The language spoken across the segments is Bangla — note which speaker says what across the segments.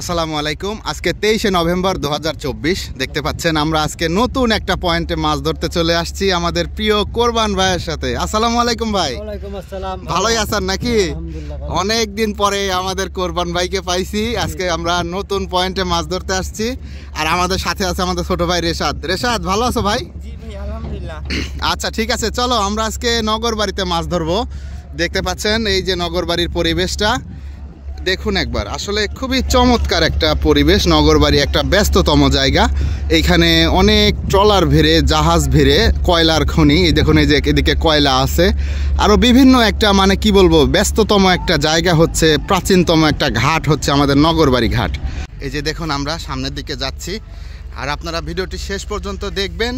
Speaker 1: আসসালামু আলাইকুম। আজকে 23শে নভেম্বর 2024। দেখতে পাচ্ছেন আমরা আজকে নতুন একটা পয়েন্টে মাছ ধরতে চলে আসছি আমাদের প্রিয় কোরবান ভাইয়ের সাথে। আসসালামু আলাইকুম ভাই।
Speaker 2: ওয়ালাইকুম আসসালাম।
Speaker 1: ভালোই আছেন নাকি?
Speaker 2: আলহামদুলিল্লাহ।
Speaker 1: অনেক দিন পরে আমাদের কোরবান ভাইকে পাইছি। আজকে আমরা নতুন পয়েন্টে মাছ ধরতে আসছি আর আমাদের সাথে আছে আমাদের ছোট ভাই রেশাদ। রেশাদ ভালো আছো ভাই?
Speaker 2: জি ভাই আলহামদুলিল্লাহ।
Speaker 1: আচ্ছা ঠিক আছে, চলো আমরা আজকে নগর বাড়িতে মাছ ধরবো। দেখতে পাচ্ছেন এই যে নগর বাড়ির পরিবেশটা দেখুন একবার, আসলে খুবই চমৎকার একটা পরিবেশ। নগরবাড়ি একটা ব্যস্ততম জায়গা, এইখানে অনেক ট্রলার ভিড়ে, জাহাজ ভিড়ে, কয়লার খনি। এই দেখুন এই যে এদিকে কয়লা আছে, আরও বিভিন্ন একটা মানে কি বলবো ব্যস্ততম একটা জায়গা হচ্ছে, প্রাচীনতম একটা ঘাট হচ্ছে আমাদের নগরবাড়ি ঘাট। এই যে দেখুন আমরা সামনের দিকে যাচ্ছি আর আপনারা ভিডিওটি শেষ পর্যন্ত দেখবেন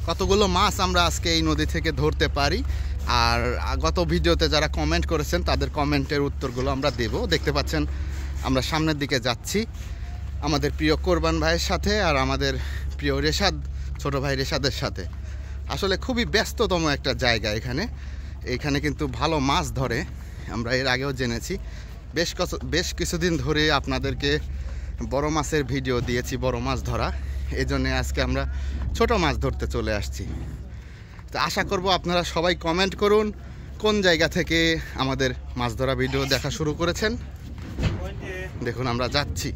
Speaker 1: কতগুলো মাছ আমরা আজকে এই নদী থেকে ধরতে পারি। আর গত ভিডিওতে যারা কমেন্ট করেছেন তাদের কমেন্টের উত্তরগুলো আমরা দেব। দেখতে পাচ্ছেন আমরা সামনের দিকে যাচ্ছি আমাদের প্রিয় কোরবান ভাইয়ের সাথে আর আমাদের প্রিয় রেশাদ, ছোট ভাই রেশাদের সাথে। আসলে খুবই ব্যস্ততম একটা জায়গা এখানে কিন্তু ভালো মাছ ধরে, আমরা এর আগেও জেনেছি। বেশ কিছুদিন ধরে আপনাদেরকে বড় মাছের ভিডিও দিয়েছি, বড় মাছ ধরা। এই জন্যে আজকে আমরা ছোট মাছ ধরতে চলে আসছি। তো আশা করব আপনারা সবাই কমেন্ট করুন কোন জায়গা থেকে আমাদের মাছ ধরা ভিডিও দেখা শুরু করেছেন। দেখুন আমরা যাচ্ছি।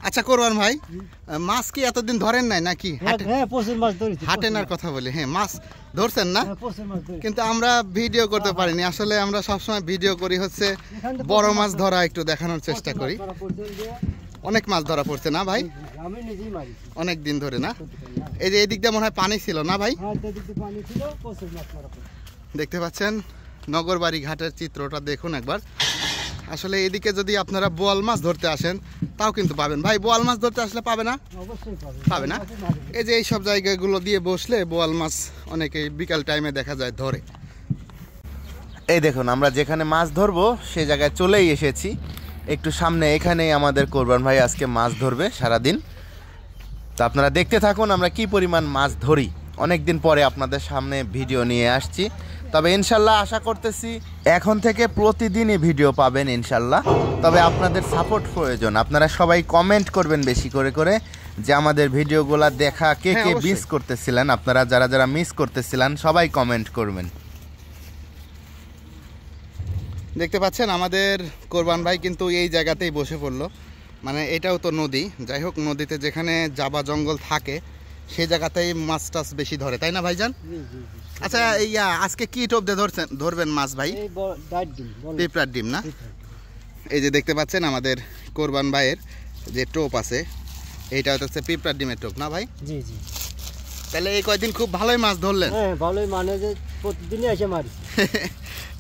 Speaker 1: আচ্ছা কোরবান ভাই, মাছ কি এতদিন ধরেন নাই নাকি? হাটেনার কথা বলি, হ্যাঁ মাছ ধরছেন না? কিন্তু আমরা ভিডিও করতে পারিনি। আসলে আমরা সবসময় ভিডিও করি হচ্ছে বড় মাছ ধরা একটু দেখানোর চেষ্টা করি। অনেক মাছ ধরা পড়ছে না ভাই? অনেক দিন ধরে না? এই যে এদিক দিয়ে মনে হয় পানি ছিল না ভাই? দেখতে পাচ্ছেন নগরবাড়ি ঘাটের চিত্রটা দেখুন একবার। আসলে এদিকে যদি আপনারা বোয়াল মাছ ধরতে আসেন তাও কিন্তু পাবেন। ভাই বোয়াল মাছ ধরতে আসলে পাবে না? পাবে না? এই যে এইসব জায়গাগুলো দিয়ে বসলে বোয়াল মাছ অনেকেই বিকাল টাইমে দেখা যায় ধরে। এই দেখুন আমরা যেখানে মাছ ধরবো সেই জায়গায় চলেই এসেছি। একটু সামনে এখানেই আমাদের কোরবান ভাই আজকে মাছ ধরবে সারাদিন। তো আপনারা দেখতে থাকুন আমরা কি পরিমাণ মাছ ধরি। অনেক দিন পরে আপনাদের সামনে ভিডিও নিয়ে আসছি, তবে ইনশাল্লাহ আশা করতেছি এখন থেকে প্রতিদিনই ভিডিও পাবেন ইনশাল্লাহ। তবে আপনাদের সাপোর্ট প্রয়োজন, আপনারা সবাই কমেন্ট করবেন বেশি করে করে যে আমাদের ভিডিওগুলো দেখা কে কে মিস করতেছিলেন। আপনারা যারা যারা মিস করতেছিলেন সবাই কমেন্ট করবেন। দেখতে পাচ্ছেন আমাদের কোরবান ভাই কিন্তু এই জায়গাতেই বসে পড়লো। মানে এটাও তো নদী, যাই হোক নদীতে যেখানে জাবা জঙ্গল থাকে সেই জায়গাতেই মাছ টাছ বেশি ধরে, তাই না ভাইজান? আচ্ছা আজকে কি টোপ দিয়ে ধরবেন মাছ ভাই? পিঁপড়ার ডিম না? এই যে দেখতে পাচ্ছেন আমাদের কোরবান ভাইয়ের যে টোপ আছে এইটা হচ্ছে পিঁপড়ার ডিমের টোপ না ভাই?
Speaker 2: জি জি।
Speaker 1: তাহলে এই কয়দিন খুব ভালোই মাছ ধরলেন?
Speaker 2: হ্যাঁ ভালোই, মানে যে প্রতিদিনই এসে মারি।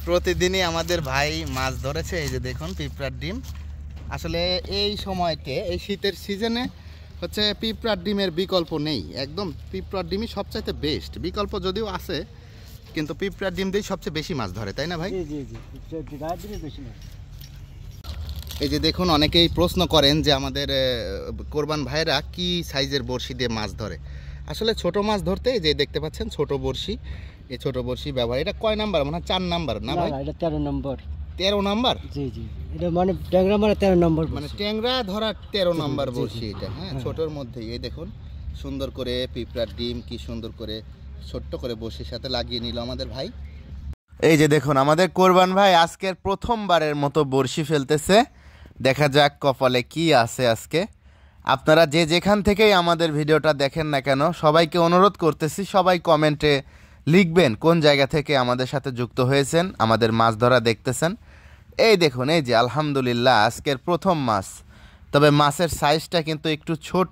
Speaker 1: প্রতিদিনই আমাদের ভাই মাছ ধরেছে। এই যে দেখুন পিঁপড়ার ডিম। আসলে এই সময়তে এই শীতের সিজনে হচ্ছে পিঁপড়ার ডিমের বিকল্প নেই, একদম পিঁপড়ার ডিমই সবচাইতে বেস্ট। বিকল্প যদিও আছে কিন্তু পিঁপড়ার ডিম দিয়েই সবচেয়ে বেশি মাছ ধরে, তাই না ভাই? এই যে দেখুন অনেকেই প্রশ্ন করেন যে আমাদের কোরবান ভাইরা কি সাইজের বড়শি দিয়ে মাছ ধরে। আসলে ছোট মাছ ধরতে এই যে দেখতে পাচ্ছেন ছোট বড়শি, এই ছোট বড়শি ব্যবহার। এটা কয় নাম্বার? মানে 4 নাম্বার না ভাই?
Speaker 2: এটা 13 নাম্বার।
Speaker 1: 13 নাম্বার?
Speaker 2: জি জি, এটা মানে ট্যাংরা মানে 13 নাম্বার,
Speaker 1: মানে ট্যাংরা ধরা 13 নাম্বার বড়শি এটা। হ্যাঁ ছোটর মধ্যেই এই দেখুন সুন্দর করে পিঁপড়ার ডিম কি সুন্দর করে ছোট্ট করে বড়শির সাথে লাগিয়ে নিল আমাদের ভাই। এই যে দেখুন আমাদের কোরবান ভাই আজকের প্রথমবারের মতো বড়শি ফেলতেছে। দেখা যাক কপালে কি আছে আজকে। আপনারা যে যেখান থেকেই আমাদের ভিডিওটা দেখেন না কেন সবাইকে অনুরোধ করতেছি সবাই কমেন্টে লিখবেন কোন জায়গা থেকে আমাদের সাথে যুক্ত হয়েছেন, আমাদের মাছ ধরা দেখতেছেন। এই দেখুন এই যে আলহামদুলিল্লাহ আজকের প্রথম মাছ, তবে মাছের সাইজটা কিন্তু একটু ছোট।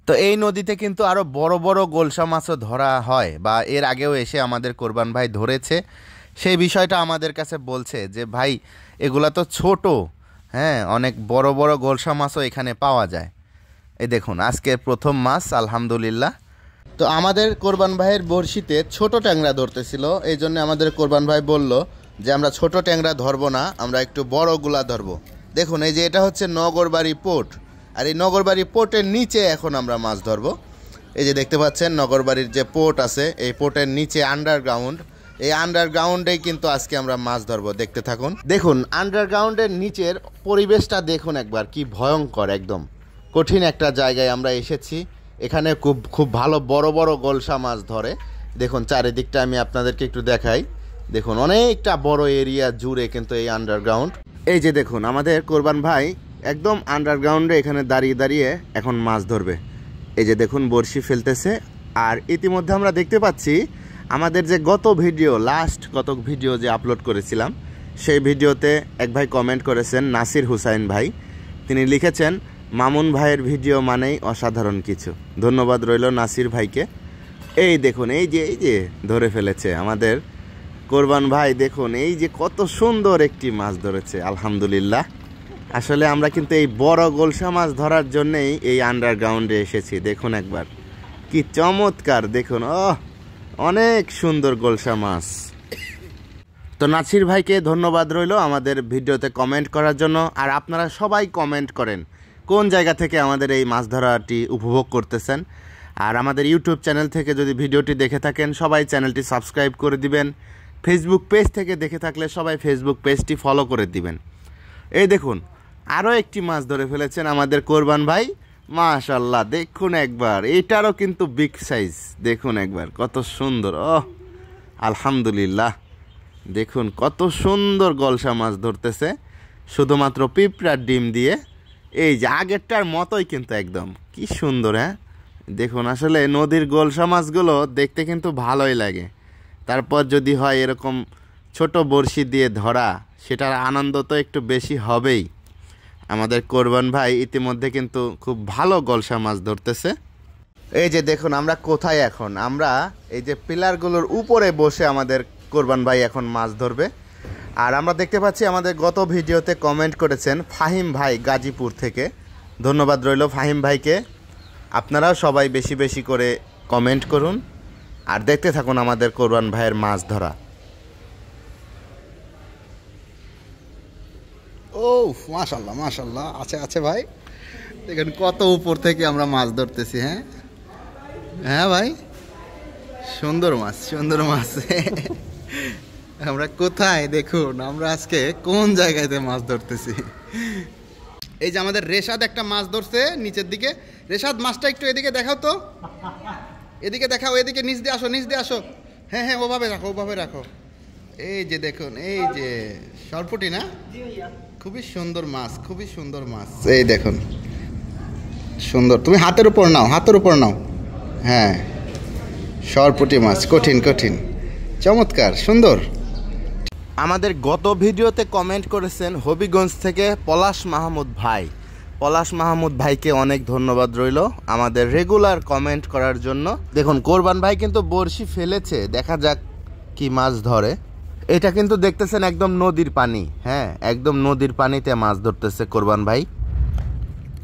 Speaker 1: তো এই নদীতে কিন্তু আরও বড় বড় গোলসা মাছও ধরা হয়, বা এর আগেও এসে আমাদের কোরবান ভাই ধরেছে। সেই বিষয়টা আমাদের কাছে বলছে যে ভাই এগুলা তো ছোট, হ্যাঁ অনেক বড় বড় গোলসা মাছও এখানে পাওয়া যায়। এই দেখুন আজকের প্রথম মাছ আলহামদুলিল্লাহ। তো আমাদের কোরবান ভাইয়ের বড়শিতে ছোট ট্যাংরা ধরতেছিল, এই জন্য আমাদের কোরবান ভাই বলল যে আমরা ছোট ট্যাংরা ধরবো না, আমরা একটু বড়গুলা ধরবো। দেখুন এই যে এটা হচ্ছে নগরবাড়ি পোর্ট, আর এই নগরবাড়ি পোর্টের নিচে এখন আমরা মাছ ধরবো। এই যে দেখতে পাচ্ছেন নগরবাড়ির যে পোর্ট আছে, এই পোর্টের নিচে আন্ডারগ্রাউন্ড, এই আন্ডারগ্রাউন্ডেই কিন্তু আজকে আমরা মাছ ধরবো। দেখতে থাকুন। দেখুন আন্ডারগ্রাউন্ডের নিচের পরিবেশটা দেখুন একবার, কি ভয়ঙ্কর, একদম কঠিন একটা জায়গায় আমরা এসেছি। এখানে খুব ভালো বড় বড় গোলসা মাছ ধরে। দেখুন চারিদিকটা আমি আপনাদেরকে একটু দেখাই। দেখুন অনেকটা বড় এরিয়া জুড়ে কিন্তু এই আন্ডারগ্রাউন্ড। এই যে দেখুন আমাদের কোরবান ভাই একদম আন্ডারগ্রাউন্ডে এখানে দাঁড়িয়ে দাঁড়িয়ে এখন মাছ ধরবে। এই যে দেখুন বড়শি ফেলতেছে। আর ইতিমধ্যে আমরা দেখতে পাচ্ছি আমাদের যে গত ভিডিও যে আপলোড করেছিলাম, সেই ভিডিওতে এক ভাই কমেন্ট করেছেন, নাসির হুসাইন ভাই। তিনি লিখেছেন, মামুন ভাইয়ের ভিডিও মানেই অসাধারণ কিছু। ধন্যবাদ রইল নাসির ভাইকে। এই দেখুন এই যে ধরে ফেলেছে আমাদের কোরবান ভাই। দেখুন এই যে কত সুন্দর একটি মাছ ধরেছে, আলহামদুলিল্লাহ। আসলে আমরা কিন্তু এই বড় গোলসা মাছ ধরার জন্যেই এই আন্ডারগ্রাউন্ডে এসেছি। দেখুন একবার কি চমৎকার, দেখুন অনেক সুন্দর গোলসা মাছ। তো নাসির ভাইকে ধন্যবাদ রইল আমাদের ভিডিওতে কমেন্ট করার জন্য। আর আপনারা সবাই কমেন্ট করেন কোন জায়গা থেকে আমাদের এই মাছ ধরাটি উপভোগ করতেছেন। আর আমাদের ইউটিউব চ্যানেল থেকে যদি ভিডিওটি দেখে থাকেন সবাই চ্যানেলটি সাবস্ক্রাইব করে দিবেন। ফেসবুক পেজ থেকে দেখে থাকলে সবাই ফেসবুক পেজটি ফলো করে দিবেন। এই দেখুন আরও একটি মাছ ধরে ফেলেছেন আমাদের কোরবান ভাই, মাশাআল্লাহ। দেখুন একবার, এটারও কিন্তু বিগ সাইজ। দেখুন একবার কত সুন্দর, আলহামদুলিল্লাহ। দেখুন কত সুন্দর গলসা মাছ ধরতেছে শুধুমাত্র পিঁপড়ার ডিম দিয়ে। এই যে আগেরটার মতোই কিন্তু একদম, কি সুন্দর। হ্যাঁ দেখুন আসলে নদীর গলসা মাছগুলো দেখতে কিন্তু ভালোই লাগে। তারপর যদি হয় এরকম ছোট বড়শি দিয়ে ধরা, সেটার আনন্দ তো একটু বেশি হবেই। আমাদের কোরবান ভাই ইতিমধ্যে কিন্তু খুব ভালো গলসা মাছ ধরতেছে। এই যে দেখুন আমরা কোথায় এখন, আমরা এই যে পিলারগুলোর উপরে বসে আমাদের কোরবান ভাই এখন মাছ ধরবে। আর আমরা দেখতে পাচ্ছি আমাদের গত ভিডিওতে কমেন্ট করেছেন ফাহিম ভাই গাজীপুর থেকে। ধন্যবাদ রইল ফাহিম ভাইকে। আপনারাও সবাই বেশি বেশি করে কমেন্ট করুন আর দেখতে থাকুন আমাদের কোরবান ভাইয়ের মাছ ধরা। ও মাশাআল্লাহ মাশাআল্লাহ, আছে ভাই। দেখেন কত উপর থেকে আমরা মাছ ধরতেছি। হ্যাঁ ভাই, সুন্দর মাছ। আমরা কোথায়, দেখুন আমরা আজকে কোন জায়গাতে মাছ ধরতেছি। এই যে আমাদের রেশাদ একটা মাছ ধরছে নিচের দিকে। রেশাদ মাছটা একটু এদিকে দেখাও তো, এদিকে দেখাও, এদিকে নিচ দিয়ে আসো। হ্যাঁ ওভাবে রাখো। এই যে দেখুন, এই যে সরপুটি না, খুবই সুন্দর মাছ। এই দেখুন সুন্দর, তুমি হাতের উপর নাও। হ্যাঁ সরপুটি মাছ, কঠিন চমৎকার সুন্দর। আমাদের গত ভিডিওতে কমেন্ট করেছেন হবিগঞ্জ থেকে পলাশ মাহমুদ ভাইকে অনেক ধন্যবাদ রইল আমাদের রেগুলার কমেন্ট করার জন্য। দেখুন কোরবান ভাই কিন্তু বড়শি ফেলেছে, দেখা যাক কি মাছ ধরে। এটা কিন্তু দেখতেছেন একদম নদীর পানি। হ্যাঁ একদম নদীর পানিতে মাছ ধরতেছে কোরবান ভাই।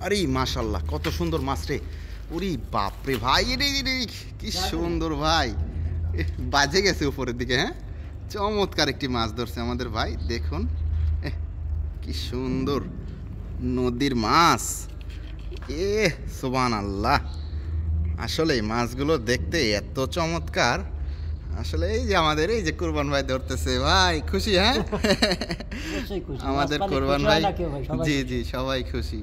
Speaker 1: আরে মাশাআল্লাহ কত সুন্দর মাছ রে, ওরে বাপরে ভাই, রে কি সুন্দর ভাই, বাজে গেছে উপরের দিকে। হ্যাঁ চমৎকার একটি মাছ ধরছে আমাদের ভাই। দেখুন কি সুন্দর নদীর মাছ, সুবহানাল্লাহ। আসলে এই মাছগুলো দেখতে এত চমৎকার। আসলে এই যে আমাদের এই যে কোরবান ভাই ধরতেছে, ভাই খুশি? হ্যাঁ আমাদের কোরবান ভাই, জি সবাই খুশি।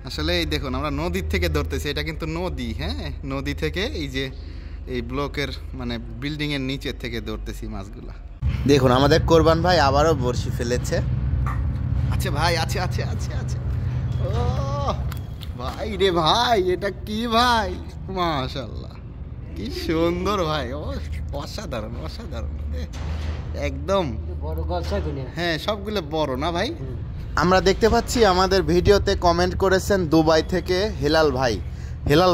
Speaker 1: আসলে এই দেখুন আমরা নদীর থেকে ধরতেছি, এটা কিন্তু নদী। হ্যাঁ নদী থেকে এই যে এই ব্লকের মানে বিল্ডিং এর নিচের থেকে ধরতেছি মাছগুলা। দেখুন আমাদের কোরবান ভাই আবারও বড়শি ফেলেছে। আচ্ছা ভাই, আছে। ও ভাই রে ভাই, এটা কি ভাই, মাশাআল্লাহ কি সুন্দর ভাই, অসাধারণ একদম
Speaker 2: বড় গলসা গুলো।
Speaker 1: হ্যাঁ সবগুলো বড় না ভাই। আমরা দেখতে পাচ্ছি আমাদের ভিডিওতে কমেন্ট করেছেন দুবাই থেকে হেলাল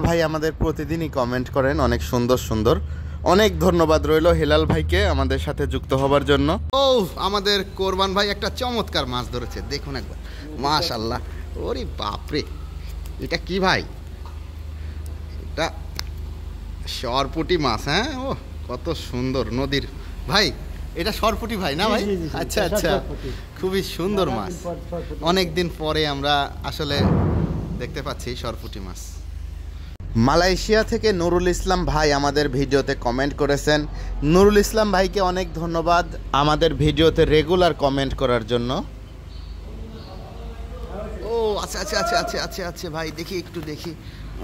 Speaker 1: ভাই আমাদের প্রতিদিনই কমেন্ট করেন অনেক সুন্দর। অনেক ধন্যবাদ রইল হেলাল ভাইকে আমাদের সাথে যুক্ত হবার জন্য। আমাদের কোরবান ভাই একটা চমৎকার মাছ ধরেছে, দেখুন একবার, মাশাআল্লাহ। ওরে বাপরে, এটা কি ভাই? এটা সরপুটি মাছ। হ্যাঁ কত সুন্দর নদীর ভাই, এটা সরপুটি ভাই না ভাই? আচ্ছা খুবই সুন্দর মাছ। অনেক দিন পরে আমরা আসলে দেখতে পাচ্ছি সরপুটি মাছ। মালয়েশিয়া থেকে নুরুল ইসলাম ভাই আমাদের ভিডিওতে কমেন্ট করেছেন। নুরুল ইসলাম ভাইকে অনেক ধন্যবাদ আমাদের ভিডিওতে রেগুলার কমেন্ট করার জন্য। ও আচ্ছা আচ্ছা আচ্ছা আচ্ছা আচ্ছা আচ্ছা ভাই, দেখি একটু দেখি।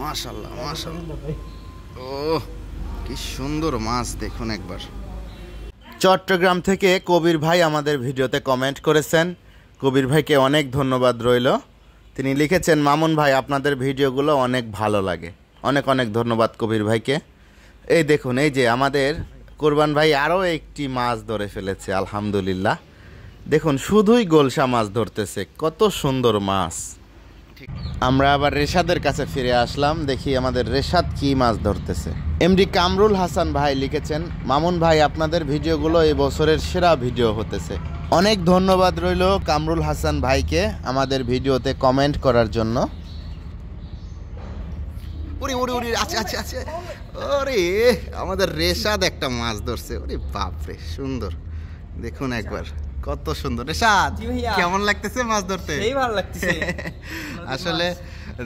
Speaker 1: মাশাআল্লাহ মাশাআল্লাহ, ও কি সুন্দর মাছ, দেখুন একবার। চট্টগ্রাম থেকে কবির ভাই আমাদের ভিডিওতে কমেন্ট করেছেন। কবির ভাইকে অনেক ধন্যবাদ রইল। তিনি লিখেছেন, মামুন ভাই আপনাদের ভিডিওগুলো অনেক ভালো লাগে। অনেক অনেক ধন্যবাদ কবির ভাইকে। এই দেখুন, এই যে আমাদের কোরবান ভাই আরও একটি মাছ ধরে ফেলেছে, আলহামদুলিল্লাহ। দেখুন শুধুই গোলসা মাছ ধরতেছে, কত সুন্দর মাছ। আমরা আবার রেশাদের কাছে ফিরে আসলাম, দেখি আমাদের রেশাদ কি মাছ ধরতেছে। এমডি কামরুল হাসান ভাই লিখেছেন, মামুন ভাই আপনাদের ভিডিওগুলো এই বছরের সেরা ভিডিও হতেছে। অনেক ধন্যবাদ রইল কামরুল হাসান ভাইকে আমাদের ভিডিওতে কমেন্ট করার জন্য। ওরে ওরে ওরে, আচ্ছা আচ্ছা আচ্ছা, ওরে আমাদের রেশাদ একটা মাছ ধরছে। ওরে বাপরে, সুন্দর, দেখুন একবার কত সুন্দর। রেশাদ কেমন লাগতেছে মাছ ধরতে?
Speaker 2: এই ভালো লাগতেছে।
Speaker 1: আসলে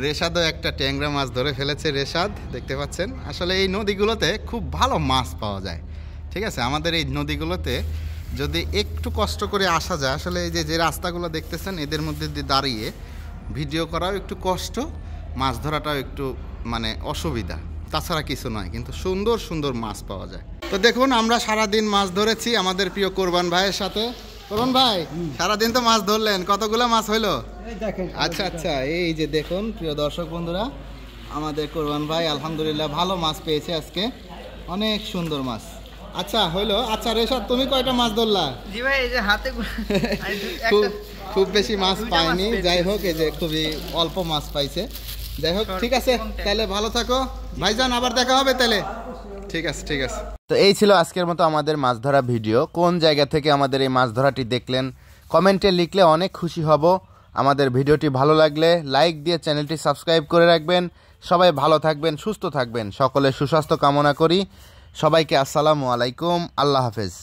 Speaker 1: রেশাদও একটা ট্যাংরা মাছ ধরে ফেলেছে। রেশাদ দেখতে পাচ্ছেন, আসলে এই নদীগুলোতে খুব ভালো মাছ পাওয়া যায়। ঠিক আছে, আমাদের এই নদীগুলোতে যদি একটু কষ্ট করে আসা যায়, আসলে এই যে রাস্তাগুলো দেখতেছেন এদের মধ্যে দিয়ে দাঁড়িয়ে ভিডিও করাও একটু কষ্ট, মাছ ধরাটাও একটু মানে অসুবিধা, তাছাড়া কিছু নয়, কিন্তু সুন্দর সুন্দর মাছ পাওয়া যায়। তো দেখুন আমরা সারাদিন মাছ ধরেছি আমাদের প্রিয় কোরবান ভাইয়ের সাথে। কোরবান ভাই সারাদিন তো মাছ ধরলেন, কতগুলো মাছ হইলো? আচ্ছা আচ্ছা, এই যে দেখুন প্রিয় দর্শক বন্ধুরা, আমাদের কোরবান ভাই আলহামদুলিল্লাহ ভালো মাছ পেয়েছে আজকে, অনেক সুন্দর মাছ। আচ্ছা হইলো। আচ্ছা রেশাদ তুমি কয়টা মাছ ধরলা?
Speaker 2: জি ভাই, এই যে হাতে
Speaker 1: খুব বেশি মাছ পাইনি, যাই হোক এই যে খুবই অল্প মাছ পাইছে। যাই হোক, ঠিক আছে তাহলে, ভালো থাকো ভাইজান, আবার দেখা হবে তাহলে। ঠিক আছে ঠিক আছে। তো এই ছিল আজকের মতো আমাদের মাছ ধরা ভিডিও। কোন জায়গা থেকে আমাদের এই মাছ ধরাটি দেখলেন কমেন্টে লিখলে অনেক খুশি হব। আমাদের ভিডিওটি ভালো লাগলে লাইক দিয়ে চ্যানেলটি সাবস্ক্রাইব করে রাখবেন। সবাই ভালো থাকবেন, সুস্থ থাকবেন, সকলের সুস্বাস্থ্য কামনা করি। সবাইকে আসসালামু আলাইকুম, আল্লাহ হাফেজ।